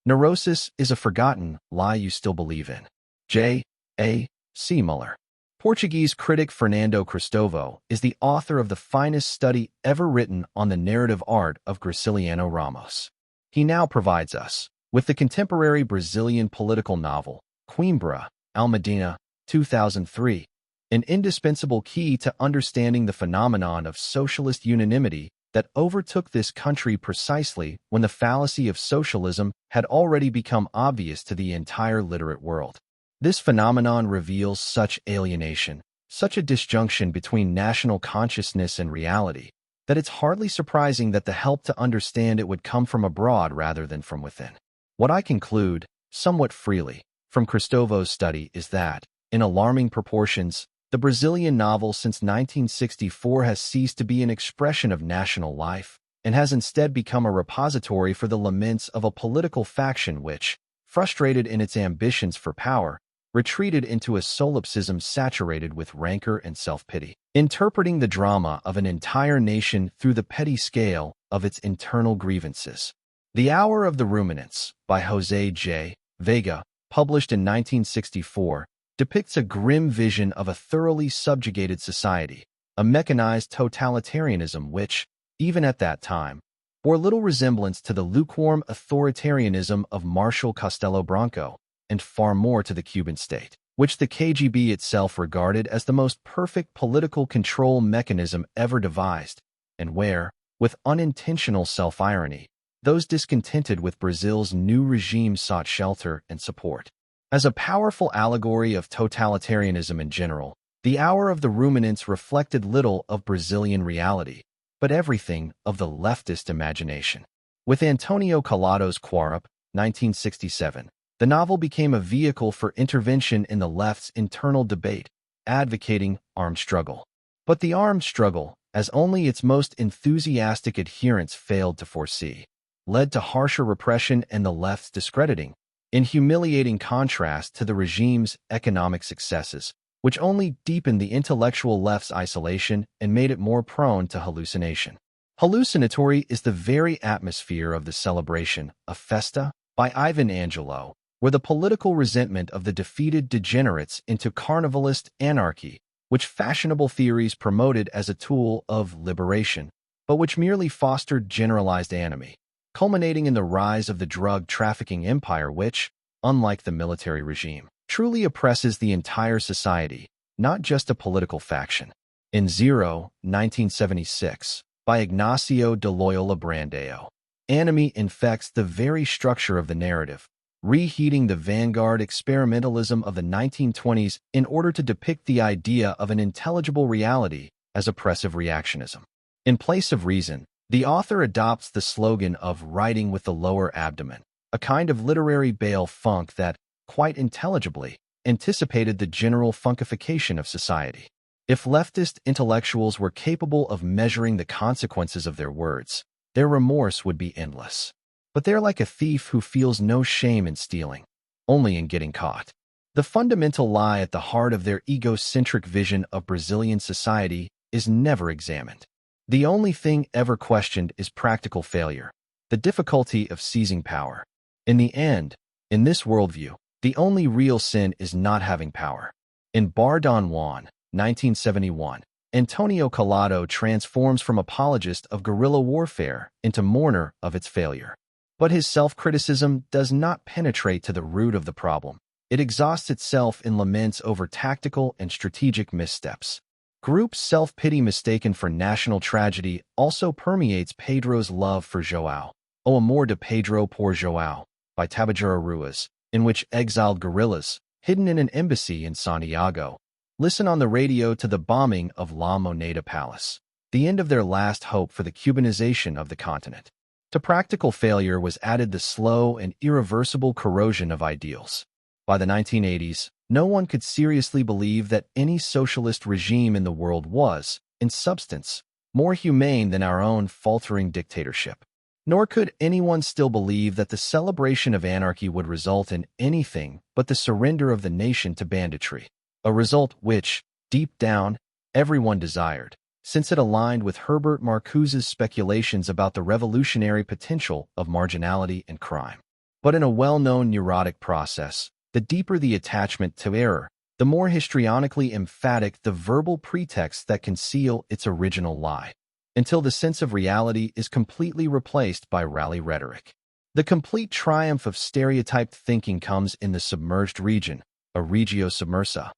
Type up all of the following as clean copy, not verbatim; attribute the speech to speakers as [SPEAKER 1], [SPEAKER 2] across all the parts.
[SPEAKER 1] Neurosis is a forgotten lie you still believe in. J. A. C. Muller. Portuguese critic Fernando Cristovo is the author of the finest study ever written on the narrative art of Graciliano Ramos. He now provides us with the contemporary Brazilian political novel, Coimbra, Almadina, 2003, an indispensable key to understanding the phenomenon of socialist unanimity that overtook this country precisely when the fallacy of socialism had already become obvious to the entire literate world. This phenomenon reveals such alienation, such a disjunction between national consciousness and reality, that it's hardly surprising that the help to understand it would come from abroad rather than from within. What I conclude, somewhat freely, from Cristovo's study is that, in alarming proportions, the Brazilian novel since 1964 has ceased to be an expression of national life and has instead become a repository for the laments of a political faction which, frustrated in its ambitions for power, retreated into a solipsism saturated with rancor and self-pity, interpreting the drama of an entire nation through the petty scale of its internal grievances. The Hour of the Ruminants, by José J. Vega, published in 1964, depicts a grim vision of a thoroughly subjugated society, a mechanized totalitarianism which, even at that time, bore little resemblance to the lukewarm authoritarianism of Marshal Castelo Branco, and far more to the Cuban state, which the KGB itself regarded as the most perfect political control mechanism ever devised, and where, with unintentional self-irony, those discontented with Brazil's new regime sought shelter and support. As a powerful allegory of totalitarianism in general, The Hour of the Ruminants reflected little of Brazilian reality, but everything of the leftist imagination. With Antonio Calado's Quarup, 1967, the novel became a vehicle for intervention in the left's internal debate, advocating armed struggle. But the armed struggle, as only its most enthusiastic adherents failed to foresee, led to harsher repression and the left's discrediting, in humiliating contrast to the regime's economic successes, which only deepened the intellectual left's isolation and made it more prone to hallucination. Hallucinatory is the very atmosphere of the celebration, a festa, by Ivan Angelo, where the political resentment of the defeated degenerates into carnivalist anarchy, which fashionable theories promoted as a tool of liberation, but which merely fostered generalized anomie, culminating in the rise of the drug trafficking empire which, unlike the military regime, truly oppresses the entire society, not just a political faction. In Zero, 1976, by Ignacio de Loyola Brandao, anomie infects the very structure of the narrative, reheating the vanguard experimentalism of the 1920s in order to depict the idea of an intelligible reality as oppressive reactionism. In place of reason, the author adopts the slogan of writing with the lower abdomen, a kind of literary Bale funk that, quite intelligibly, anticipated the general funkification of society. If leftist intellectuals were capable of measuring the consequences of their words, their remorse would be endless. But they're like a thief who feels no shame in stealing, only in getting caught. The fundamental lie at the heart of their egocentric vision of Brazilian society is never examined. The only thing ever questioned is practical failure, the difficulty of seizing power. In the end, in this worldview, the only real sin is not having power. In Bar Don Juan, 1971, Antonio Calado transforms from apologist of guerrilla warfare into mourner of its failure. But his self-criticism does not penetrate to the root of the problem. It exhausts itself in laments over tactical and strategic missteps. Group self-pity mistaken for national tragedy also permeates Pedro's love for João, O Amor de Pedro por João, by Tabajara Ruiz, in which exiled guerrillas, hidden in an embassy in Santiago, listen on the radio to the bombing of La Moneda Palace, the end of their last hope for the Cubanization of the continent. To practical failure was added the slow and irreversible corrosion of ideals. By the 1980s, no one could seriously believe that any socialist regime in the world was, in substance, more humane than our own faltering dictatorship. Nor could anyone still believe that the celebration of anarchy would result in anything but the surrender of the nation to banditry, a result which, deep down, everyone desired, since it aligned with Herbert Marcuse's speculations about the revolutionary potential of marginality and crime. But in a well-known neurotic process, the deeper the attachment to error, the more histrionically emphatic the verbal pretext that conceal its original lie, until the sense of reality is completely replaced by rally rhetoric. The complete triumph of stereotyped thinking comes in the submerged region, a regio submersa,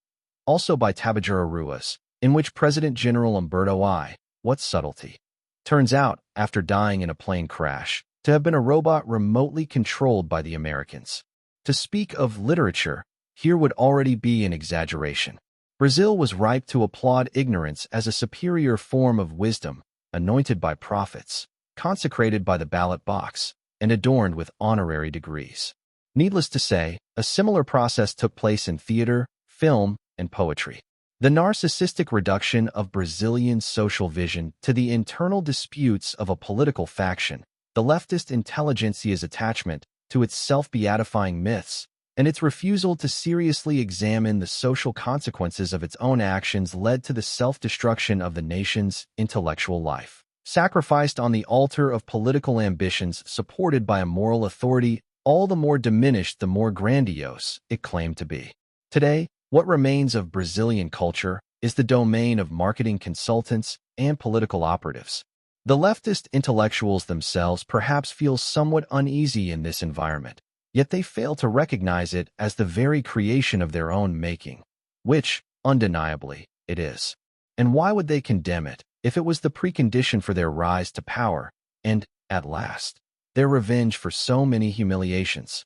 [SPEAKER 1] also by Tabajara Ruiz, in which President General Umberto I, what subtlety, turns out, after dying in a plane crash, to have been a robot remotely controlled by the Americans. To speak of literature, here would already be an exaggeration. Brazil was ripe to applaud ignorance as a superior form of wisdom, anointed by prophets, consecrated by the ballot box, and adorned with honorary degrees. Needless to say, a similar process took place in theater, film, and poetry. The narcissistic reduction of Brazilian social vision to the internal disputes of a political faction, the leftist intelligentsia's attachment to its self-beatifying myths, and its refusal to seriously examine the social consequences of its own actions led to the self-destruction of the nation's intellectual life, sacrificed on the altar of political ambitions supported by a moral authority all the more diminished the more grandiose it claimed to be. Today, what remains of Brazilian culture is the domain of marketing consultants and political operatives. The leftist intellectuals themselves perhaps feel somewhat uneasy in this environment, yet they fail to recognize it as the very creation of their own making, which, undeniably, it is. And why would they condemn it if it was the precondition for their rise to power and, at last, their revenge for so many humiliations?